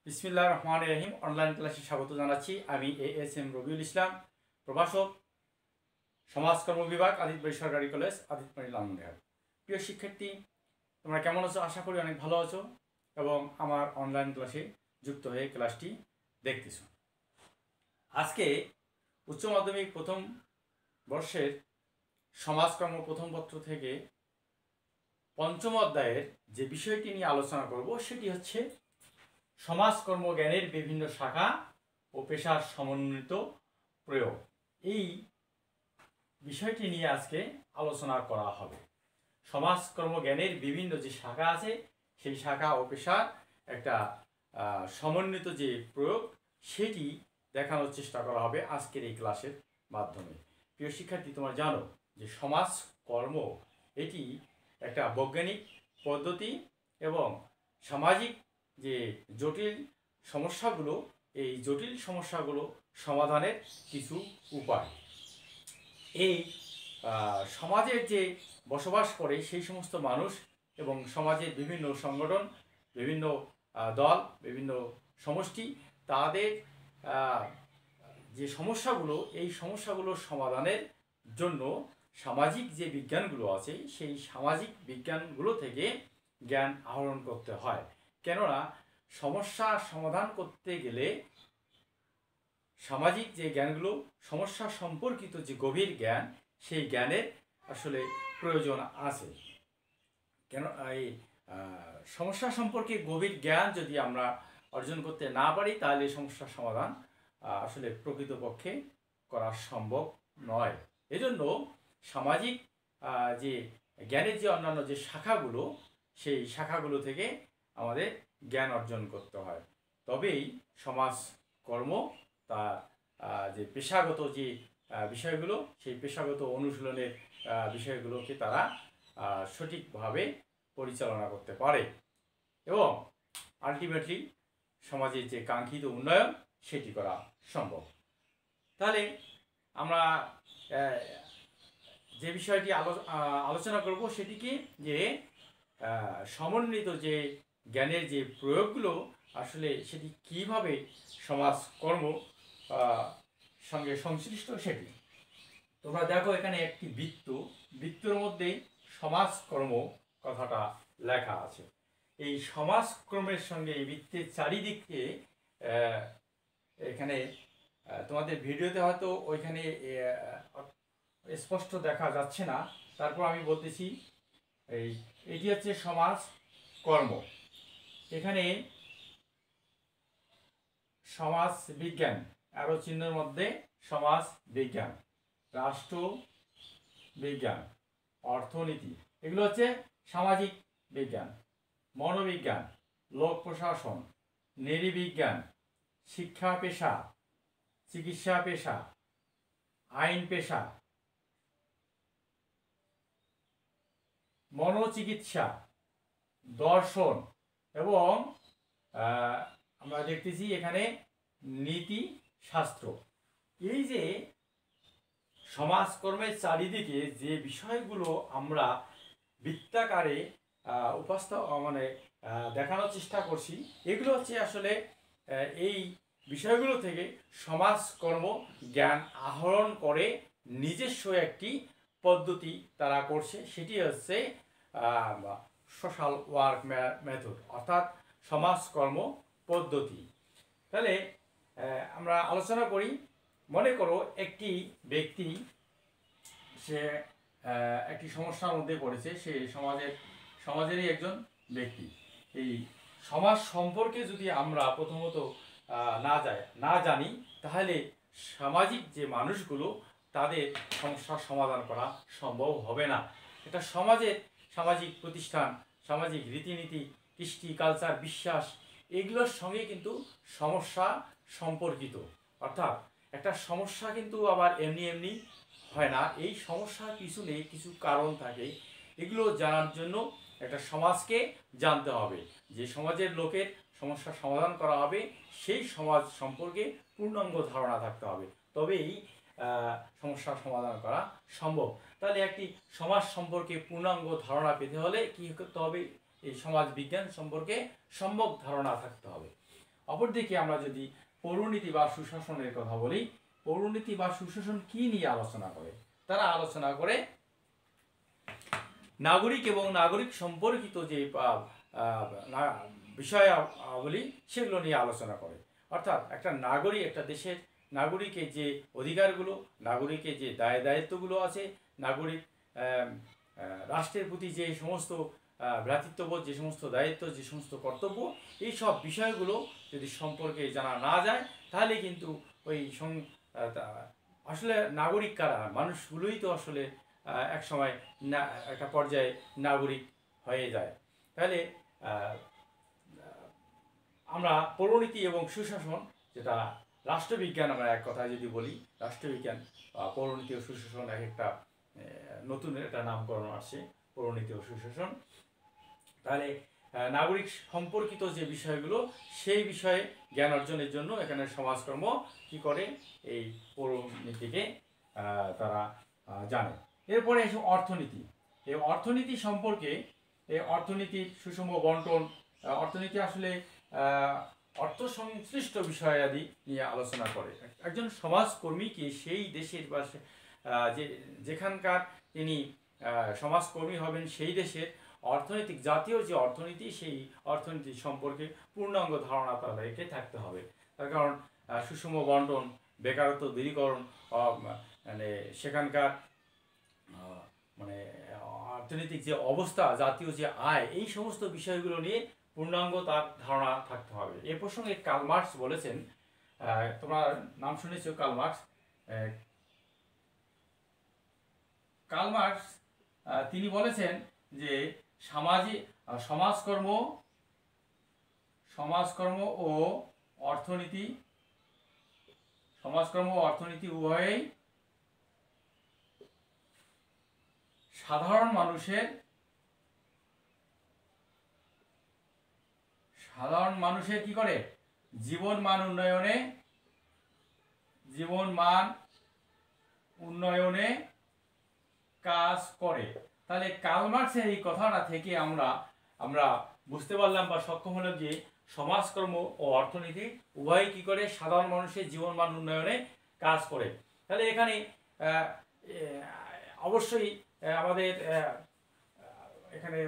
বিসমিল্লাহির রহমানির রহিম। অনলাইন ক্লাসে স্বাগত জানাচ্ছি। আমি এএসএম রবিউল ইসলাম, প্রভাষক, সমাজকর্ম বিভাগ, আদিতবাড়ি সরকারি কলেজ, আদিতবাড়ি লালমনিরহাট। প্রিয় শিক্ষার্থী, তোমরা কেমন আছো? আশা করি অনেক ভালো আছো এবং আমার অনলাইন ক্লাসে যুক্ত হয়ে ক্লাসটি দেখতেছো। আজকে উচ্চ মাধ্যমিক প্রথম বর্ষের সমাজকর্ম প্রথম পত্র থেকে পঞ্চম অধ্যায়ের যে বিষয়টি নিয়ে আলোচনা করব সেটি হচ্ছে সমাজকর্ম জ্ঞানের বিভিন্ন শাখা ও পেশার সমন্বিত প্রয়োগ। এই বিষয়টি নিয়ে আজকে আলোচনা করা হবে। সমাজকর্ম জ্ঞানের বিভিন্ন যে শাখা আছে সেই শাখা ও পেশার একটা সমন্বিত যে প্রয়োগ সেটি দেখানোর চেষ্টা করা হবে আজকের এই ক্লাসের মাধ্যমে। প্রিয় শিক্ষার্থী, তোমরা জানো যে সমাজকর্ম এটি একটা বৈজ্ঞানিক পদ্ধতি এবং সামাজিক যে জটিল সমস্যাগুলো, এই জটিল সমস্যাগুলো সমাধানের কিছু উপায়। এই সমাজের যে বসবাস করে সেই সমস্ত মানুষ এবং সমাজের বিভিন্ন সংগঠন, বিভিন্ন দল, বিভিন্ন সমষ্টি, তাদের যে সমস্যাগুলো, এই সমস্যাগুলোর সমাধানের জন্য সামাজিক যে বিজ্ঞানগুলো আছে সেই সামাজিক বিজ্ঞানগুলো থেকে জ্ঞান আহরণ করতে হয়। কেননা সমস্যা সমাধান করতে গেলে সামাজিক যে জ্ঞানগুলো, সমস্যা সম্পর্কিত যে গভীর জ্ঞান, সেই জ্ঞানের আসলে প্রয়োজন আছে। কেন এই সমস্যা সম্পর্কে গভীর জ্ঞান যদি আমরা অর্জন করতে না পারি তাহলে সমস্যার সমাধান আসলে প্রকৃতপক্ষে করা সম্ভব নয়। এজন্য সামাজিক যে জ্ঞানের যে অন্যান্য যে শাখাগুলো, সেই শাখাগুলো থেকে আমাদের জ্ঞান অর্জন করতে হয়। তবেই সমাজকর্ম তার যে পেশাগত যে বিষয়গুলো, সেই পেশাগত অনুশীলনের বিষয়গুলোকে তারা সঠিকভাবে পরিচালনা করতে পারে এবং আলটিমেটলি সমাজের যে কাঙ্ক্ষিত উন্নয়ন সেটি করা সম্ভব। তাহলে আমরা যে বিষয়টি আলোচনা করব সেটি কি, যে সমন্বিত যে জ্ঞানের যে প্রয়োগগুলো আসলে সেটি কিভাবে সমাজকর্ম সঙ্গে সংশ্লিষ্ট সেটি। তোমরা দেখো এখানে একটি বৃত্তর মধ্যে সমাজকর্ম কথাটা লেখা আছে। এই সমাজকর্মের সঙ্গে এই বৃত্তের চারিদিকে এখানে তোমাদের ভিডিওতে হয়তো ওইখানে স্পষ্ট দেখা যাচ্ছে না, তারপর আমি বলতেছি। এটি হচ্ছে সমাজকর্ম। এখানে সমাজ বিজ্ঞান, আরো চিহ্নের মধ্যে সমাজ বিজ্ঞান, রাষ্ট্র বিজ্ঞান, অর্থনীতি, এগুলো হচ্ছে সামাজিক বিজ্ঞান। মনোবিজ্ঞান, লোক প্রশাসন, নৃবিজ্ঞান, শিক্ষা পেশা, চিকিৎসা পেশা, আইন পেশা, মনোচিকিৎসা, দর্শন এবং আমরা দেখতেছি এখানে নীতি শাস্ত্র। এই যে সমাজকর্মের চারিদিকে যে বিষয়গুলো আমরা বৃত্তাকারে দেখানোর চেষ্টা করছি, এগুলো হচ্ছে আসলে এই বিষয়গুলো থেকে সমাজকর্ম জ্ঞান আহরণ করে নিজস্ব একটি পদ্ধতি তারা করছে, সেটি হচ্ছে সোশ্যাল ওয়ার্ক মেথড, অর্থাৎ সমাজকর্ম পদ্ধতি। তাহলে আমরা আলোচনা করি। মনে করো একটি ব্যক্তি, সে একটি সমস্যার মধ্যে পড়েছে, সে সমাজেরই একজন ব্যক্তি। এই সমাজ সম্পর্কে যদি আমরা প্রথমত না জানি তাহলে সামাজিক যে মানুষগুলো তাদের সমস্যার সমাধান করা সম্ভব হবে না। এটা সামাজিক প্রতিষ্ঠান, সামাজিক রীতিনীতি, কৃষ্টি, কালচার, বিশ্বাস, এগুলোর সঙ্গে কিন্তু সমস্যা সম্পর্কিত। অর্থাৎ একটা সমস্যা কিন্তু আবার এমনি হয় না, এই সমস্যার পিছনে কিছু কারণ থাকে। এগুলো জানার জন্য একটা সমাজকে জানতে হবে। যে সমাজের লোকের সমস্যার সমাধান করা হবে সেই সমাজ সম্পর্কে পূর্ণাঙ্গ ধারণা থাকতে হবে, তবেই সমস্যার সমাধান করা সম্ভব। তাহলে একটি সমাজ সম্পর্কে পূর্ণাঙ্গ ধারণা পেতে হলে কি করতে হবে? এই সমাজ বিজ্ঞান সম্পর্কে সম্যক ধারণা থাকতে হবে। অপরদিকে আমরা যদি পৌরনীতি বা সুশাসনের কথা বলি, পৌরনীতি বা সুশাসন কি নিয়ে আলোচনা করে? তারা আলোচনা করে নাগরিক এবং নাগরিক সম্পর্কিত যে বিষয়াবলী সেগুলো নিয়ে আলোচনা করে। অর্থাৎ একটা নাগরিক, একটা দেশের নাগরিকের যে অধিকারগুলো, নাগরিকের যে দায়িত্বগুলো আছে, নাগরিক রাষ্ট্রের প্রতি যে সমস্ত ভ্রাতৃত্ববোধ, যে সমস্ত দায়িত্ব, যে সমস্ত কর্তব্য, এই সব বিষয়গুলো যদি সম্পর্কে জানা না যায় তাহলে কিন্তু ওই আসলে নাগরিক কারা? মানুষগুলোই তো আসলে এক সময় না একটা পর্যায়ে নাগরিক হয়ে যায়। তাহলে আমরা পৌরনীতি এবং সুশাসন, যেটা রাষ্ট্রবিজ্ঞান, আমরা এক কথায় যদি বলি রাষ্ট্রবিজ্ঞান, পৌরনীতি ও সুশাসন এক একটা নতুন একটা নামকরণ আসছে, পৌরনীতি ও সুশাসন। তাহলে নাগরিক সম্পর্কিত যে বিষয়গুলো, সেই বিষয়ে জ্ঞান অর্জনের জন্য এখানে সমাজকর্ম কি করে? এই পৌরনীতিকে তারা জানে। এরপরে এসে অর্থনীতি। এই অর্থনীতি সম্পর্কে, এই অর্থনীতির সুষম বন্টন, অর্থনীতি আসলে অর্থ সংশ্লিষ্ট বিষয়াদি নিয়ে আলোচনা করে। একজন সমাজকর্মীকে সেই দেশের বা যেখানকার তিনি সমাজকর্মী হবেন সেই দেশের অর্থনৈতিক, জাতীয় যে অর্থনীতি, সেই অর্থনীতি সম্পর্কে পূর্ণাঙ্গ ধারণা তাদেরকে থাকতে হবে। তার কারণ সুষম বন্টন, বেকারত্ব দূরীকরণ, মানে সেখানকার মানে অর্থনৈতিক যে অবস্থা, জাতীয় যে আয়, এই সমস্ত বিষয়গুলো নিয়ে পূর্ণাঙ্গ তার ধারণা থাকতে হবে। এ প্রসঙ্গে কার্ল মার্কস বলেছেন, তোমরা নাম শুনেছ কার্ল মার্কস। কার্ল মার্কস তিনি বলেছেন যে সমাজকর্ম ও অর্থনীতি উভয়েই সাধারণ মানুষের কি করে? জীবন মান উন্নয়নে কাজ করে। তাহলে কার্ল মার্কসের এই কথাটা থেকে আমরা বুঝতে পারলাম বা সক্ষম হলাম যে সমাজকর্ম ও অর্থনীতি উভয়ই কি করে? সাধারণ মানুষের জীবন মান উন্নয়নে কাজ করে। তাহলে এখানে অবশ্যই আমাদের এখানে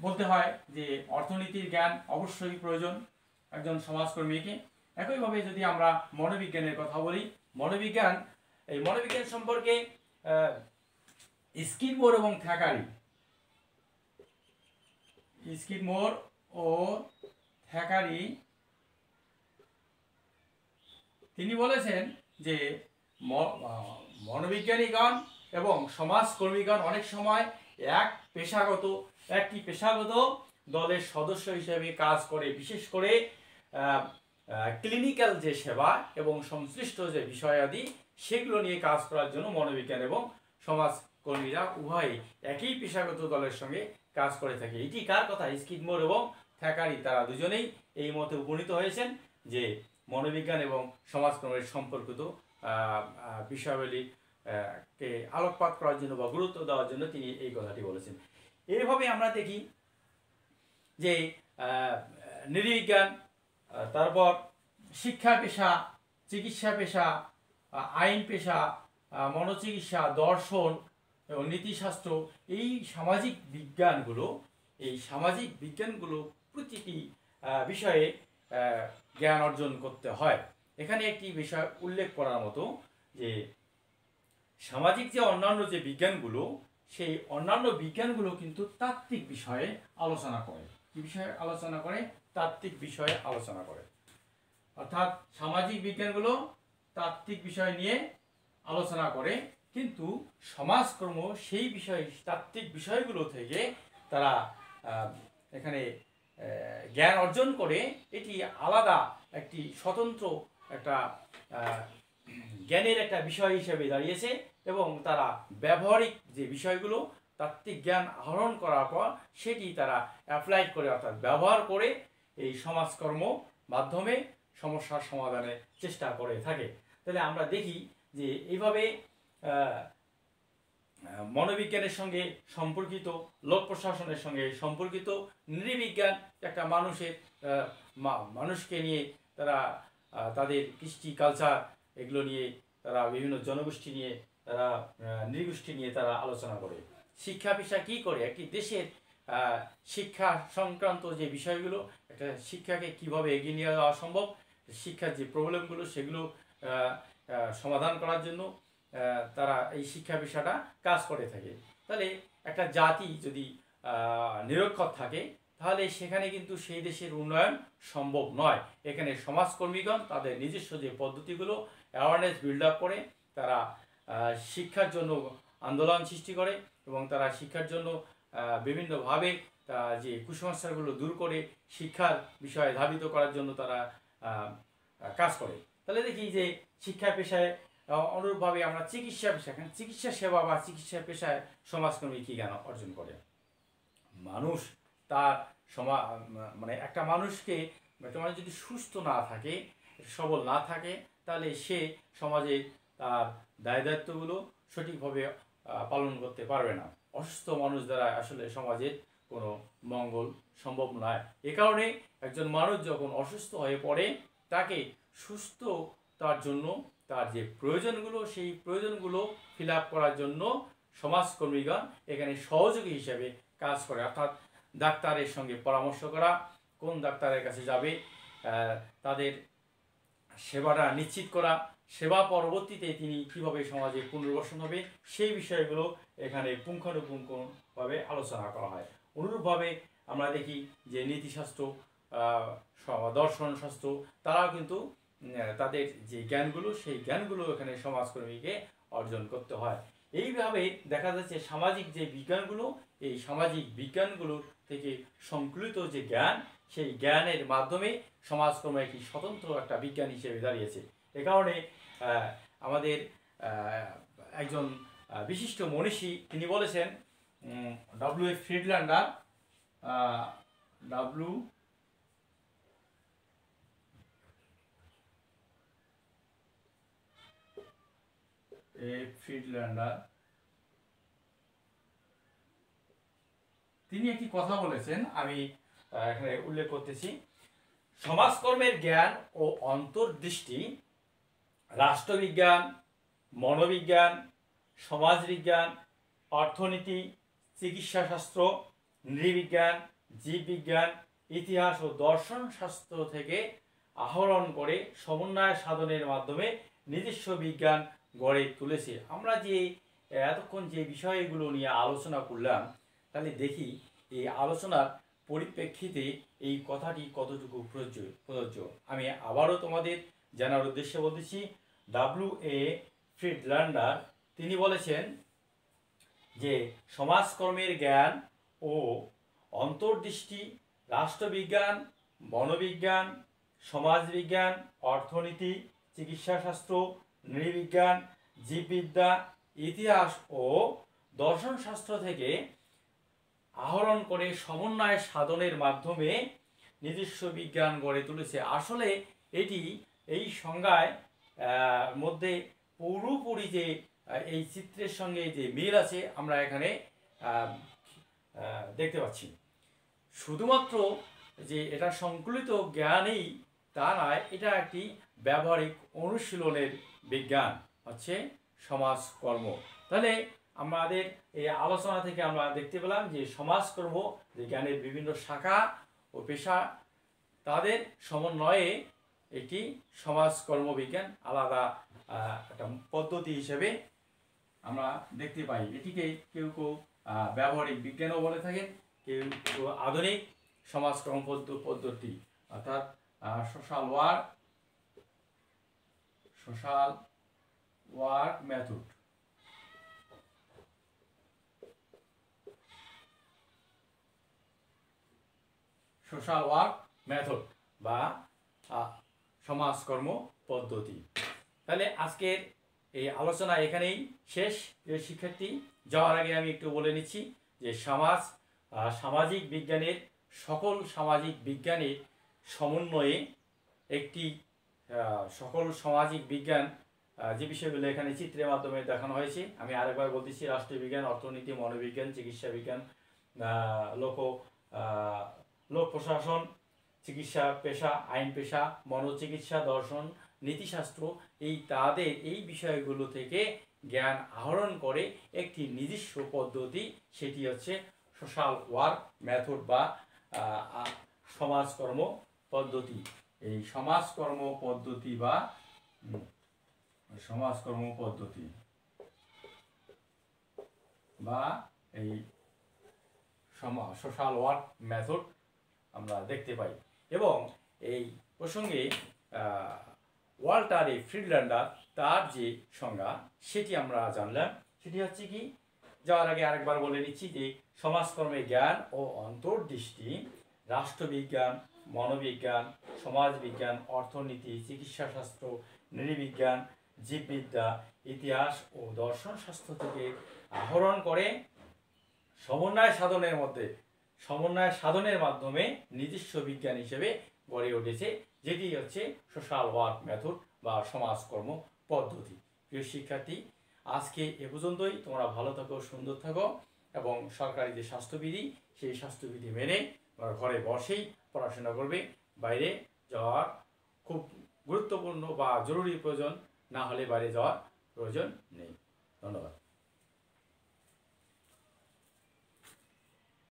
বলতে হয় যে অর্থনীতির জ্ঞান অবশ্যই প্রয়োজন একজন সমাজকর্মীকে। একইভাবে যদি আমরা মনোবিজ্ঞানের কথা বলি, মনোবিজ্ঞান সম্পর্কে স্কিডমোর এবং থ্যাকারি তিনি বলেছেন যে মনোবিজ্ঞানীগণ এবং সমাজকর্মীগণ অনেক সময় একটি পেশাগত দলের সদস্য হিসেবে কাজ করে। বিশেষ করে ক্লিনিক্যাল যে সেবা এবং সংশ্লিষ্ট যে বিষয়াদি, সেগুলো নিয়ে কাজ করার জন্য মনোবিজ্ঞান এবং সমাজকর্মীরা উভয়ই একই পেশাগত দলের সঙ্গে কাজ করে থাকে। এটি কার কথা? স্কিডমোর এবং থ্যাকারি, তারা দুজনেই এই মতে উপনীত হয়েছেন যে মনোবিজ্ঞান এবং সমাজকর্মের সম্পর্কিত বিষয়াবলী কে আলোকপাত করার জন্য বা গুরুত্ব দেওয়ার জন্য তিনি এই কথাটি বলেছেন। এইভাবে আমরা দেখি যে নৃবিজ্ঞান, তারপর শিক্ষা পেশা, চিকিৎসা পেশা, আইন পেশা, মনোচিকিৎসা, দর্শন এবং নীতিশাস্ত্র, এই সামাজিক বিজ্ঞানগুলো প্রতিটি বিষয়ে জ্ঞান অর্জন করতে হয়। এখানে একটি বিষয় উল্লেখ করার মতো যে সামাজিক যে অন্যান্য যে বিজ্ঞানগুলো, সেই অন্যান্য বিজ্ঞানগুলো কিন্তু তাত্ত্বিক বিষয়ে আলোচনা করে। কি বিষয়ে আলোচনা করে? তাত্ত্বিক বিষয়ে আলোচনা করে। অর্থাৎ সামাজিক বিজ্ঞানগুলো তাত্ত্বিক বিষয় নিয়ে আলোচনা করে, কিন্তু সমাজকর্ম সেই তাত্ত্বিক বিষয়গুলো থেকে তারা এখানে জ্ঞান অর্জন করে। এটি আলাদা একটি স্বতন্ত্র একটা জ্ঞানের একটা বিষয় হিসেবে দাঁড়িয়েছে এবং তারা ব্যবহারিক যে বিষয়গুলো তাত্ত্বিক জ্ঞান আহরণ করার পর সেটি তারা অ্যাপ্লাই করে, অর্থাৎ ব্যবহার করে এই সমাজকর্ম মাধ্যমে সমস্যার সমাধানের চেষ্টা করে থাকে। তাহলে আমরা দেখি যে এইভাবে মনোবিজ্ঞানের সঙ্গে সম্পর্কিত, লোক প্রশাসনের সঙ্গে সম্পর্কিত, নৃবিজ্ঞান একটা মানুষকে নিয়ে তারা তাদের কৃষ্টি কালচার এগুলো নিয়ে তারা বিভিন্ন জনগোষ্ঠী নিয়ে তারা নৃগোষ্ঠী নিয়ে তারা আলোচনা করে। শিক্ষা পেশা কী করে একটি দেশের শিক্ষা সংক্রান্ত যে বিষয়গুলো, একটা শিক্ষাকে কিভাবে এগিয়ে নিয়ে যাওয়া সম্ভব, শিক্ষার যে প্রবলেমগুলো সেগুলো সমাধান করার জন্য তারা এই শিক্ষা পেশাটা কাজ করে থাকে। তাহলে একটা জাতি যদি নিরক্ষর থাকে তাহলে সেখানে কিন্তু সেই দেশের উন্নয়ন সম্ভব নয়। এখানে সমাজকর্মীগণ তাদের নিজস্ব যে পদ্ধতিগুলো অ্যাওয়ারনেস বিল্ড আপ করে, তারা শিক্ষার জন্য আন্দোলন সৃষ্টি করে এবং তারা শিক্ষার জন্য বিভিন্নভাবে যে কুসংস্কারগুলো দূর করে শিক্ষার বিষয়ে ধাবিত করার জন্য তারা কাজ করে। তাহলে দেখি যে শিক্ষা পেশায় অনুরূপভাবে আমরা চিকিৎসা পেশা, চিকিৎসা সেবা বা চিকিৎসা পেশায় সমাজকর্মী কী জ্ঞান অর্জন করে। মানুষ তার মানে একটা মানুষকে তোমার যদি সুস্থ না থাকে, সবল না থাকে, তাহলে সে সমাজে তার দায় দায়িত্বগুলো সঠিকভাবে পালন করতে পারবে না। অসুস্থ মানুষ দ্বারা আসলে সমাজের কোনো মঙ্গল সম্ভব নয়। এ কারণে একজন মানুষ যখন অসুস্থ হয়ে পড়ে তাকে সুস্থ তার জন্য তার যে প্রয়োজনগুলো, সেই প্রয়োজনগুলো ফিল আপ করার জন্য সমাজকর্মীগণ এখানে সহযোগী হিসেবে কাজ করে। অর্থাৎ ডাক্তারের সঙ্গে পরামর্শ করা, কোন ডাক্তারের কাছে যাবে, তাদের সেবাটা নিশ্চিত করা, সেবা পরবর্তীতে তিনি কীভাবে সমাজে পুনর্বাসন হবে, সেই বিষয়গুলো এখানে পুঙ্খানুপুঙ্খভাবে আলোচনা করা হয়। অনুরূপভাবে আমরা দেখি যে নীতিশাস্ত্র, দর্শন শাস্ত্র, তারাও কিন্তু তাদের যে জ্ঞানগুলো, সেই জ্ঞানগুলো এখানে সমাজকর্মীকে অর্জন করতে হয়। এইভাবে দেখা যাচ্ছে সামাজিক যে বিজ্ঞানগুলো, এই সামাজিক বিজ্ঞানগুলো থেকে সংকলিত যে জ্ঞান, সেই জ্ঞানের মাধ্যমে সমাজকর্ম একটি স্বতন্ত্র একটা বিজ্ঞান হিসেবে দাঁড়িয়েছে। এ কারণে আমাদের একজন বিশিষ্ট মনীষী তিনি বলেছেন, W.F. ফ্রিডল্যান্ডার, ফ্রিডল্যান্ডার, তিনি একটি কথা বলেছেন, আমি এখানে উল্লেখ করতেছি। সমাজকর্মের জ্ঞান ও অন্তর্দৃষ্টি রাষ্ট্রবিজ্ঞান, মনোবিজ্ঞান, সমাজবিজ্ঞান, অর্থনীতি, চিকিৎসাশাস্ত্র, নৃবিজ্ঞান, জীববিজ্ঞান, ইতিহাস ও দর্শন শাস্ত্র থেকে আহরণ করে সমন্বয় সাধনের মাধ্যমে নিজস্ব বিজ্ঞান গড়ে তুলেছে। আমরা যে এতক্ষণ যে বিষয়গুলো নিয়ে আলোচনা করলাম, তাহলে দেখি এই আলোচনার পরিপ্রেক্ষিতে এই কথাটি কতটুকু প্রযোজ্য। আমি আবারও তোমাদের জানার উদ্দেশ্যে বলতেছি, W.F. ফ্রিডল্যান্ডার তিনি বলেছেন যে সমাজকর্মের জ্ঞান ও অন্তর্দৃষ্টি রাষ্ট্রবিজ্ঞান, মনোবিজ্ঞান, সমাজবিজ্ঞান, অর্থনীতি, চিকিৎসাশাস্ত্র, নৃবিজ্ঞান, জীববিদ্যা, ইতিহাস ও দর্শনশাস্ত্র থেকে আহরণ করে সমন্বয় সাধনের মাধ্যমে নিজস্ব বিজ্ঞান গড়ে তুলেছে। আসলে এটি এই সংজ্ঞায় মধ্যে পুরোপুরি যে এই চিত্রের সঙ্গে যে মিল আছে আমরা এখানে দেখতে পাচ্ছি। শুধুমাত্র যে এটা সংকলিত জ্ঞানেই তা নয়, এটা একটি ব্যবহারিক অনুশীলনের বিজ্ঞান হচ্ছে সমাজকর্ম। তাহলে আমাদের এই আলোচনা থেকে আমরা দেখতে পেলাম যে সমাজকর্ম যে জ্ঞানের বিভিন্ন শাখা ও পেশা, তাদের সমন্বয়ে একটি সমাজকর্ম বিজ্ঞান আলাদা একটা পদ্ধতি হিসেবে আমরা দেখতে পাই। এটিকে কেউ কেউ ব্যবহারিক বিজ্ঞানও বলে থাকেন, কেউ কেউ আধুনিক সমাজকর্ম পদ্ধতি অর্থাৎ social work method. Social work method বা সমাজকর্ম পদ্ধতি। তাহলে আজকের এই আলোচনা এখানেই শেষ। শিক্ষার্থী, যাওয়ার আগে আমি একটু বলে নিচ্ছি যে সামাজিক বিজ্ঞানের সকল সামাজিক বিজ্ঞানের সমন্বয়ে একটি সকল সামাজিক বিজ্ঞান যে বিষয়গুলো এখানে চিত্রের মাধ্যমে দেখানো হয়েছে, আমি আরেকবার বলতেছি, রাষ্ট্রবিজ্ঞান, অর্থনীতি, মনোবিজ্ঞান, চিকিৎসা বিজ্ঞান, লোক প্রশাসন, চিকিৎসা পেশা, আইন পেশা, মনোচিকিৎসা, দর্শন, নীতিশাস্ত্র, তাদের এই বিষয়গুলো থেকে জ্ঞান আহরণ করে একটি নিজস্ব পদ্ধতি, সেটি হচ্ছে সোশ্যাল ওয়ার্ক মেথড বা সমাজকর্ম পদ্ধতি। এই সমাজকর্ম পদ্ধতি বা এই সোশ্যাল ওয়ার্ক মেথড আমরা দেখতে পাই। এবং এই প্রসঙ্গে ওয়াল্টার ফ্রিডল্যান্ডার তার যে সংজ্ঞা সেটি আমরা জানলাম। সেটি হচ্ছে কি, যাওয়ার আগে আরেকবার বলে নিচ্ছি যে সমাজকর্মে জ্ঞান ও অন্তর্দৃষ্টি রাষ্ট্রবিজ্ঞান, মনোবিজ্ঞান, সমাজবিজ্ঞান, অর্থনীতি, চিকিৎসাশাস্ত্র, নৃবিজ্ঞান, জীববিদ্যা, ইতিহাস ও দর্শন শাস্ত্র থেকে আহরণ করে সমন্বয় সাধনের মাধ্যমে নিজস্ব বিজ্ঞান হিসেবে গড়ে উঠেছে, যেটি হচ্ছে সোশ্যাল ওয়ার্ক মেথড বা সমাজকর্ম পদ্ধতি। প্রিয় শিক্ষার্থী, আজকে এ পর্যন্তই। তোমরা ভালো থাকো, সুন্দর থাকো এবং সরকারি যে স্বাস্থ্যবিধি সেই স্বাস্থ্যবিধি মেনে তোমরা ঘরে বসেই পড়াশোনা করবে। বাইরে যাওয়ার খুব গুরুত্বপূর্ণ বা জরুরি প্রয়োজন না হলে বাইরে যাওয়ার প্রয়োজন নেই। ধন্যবাদ।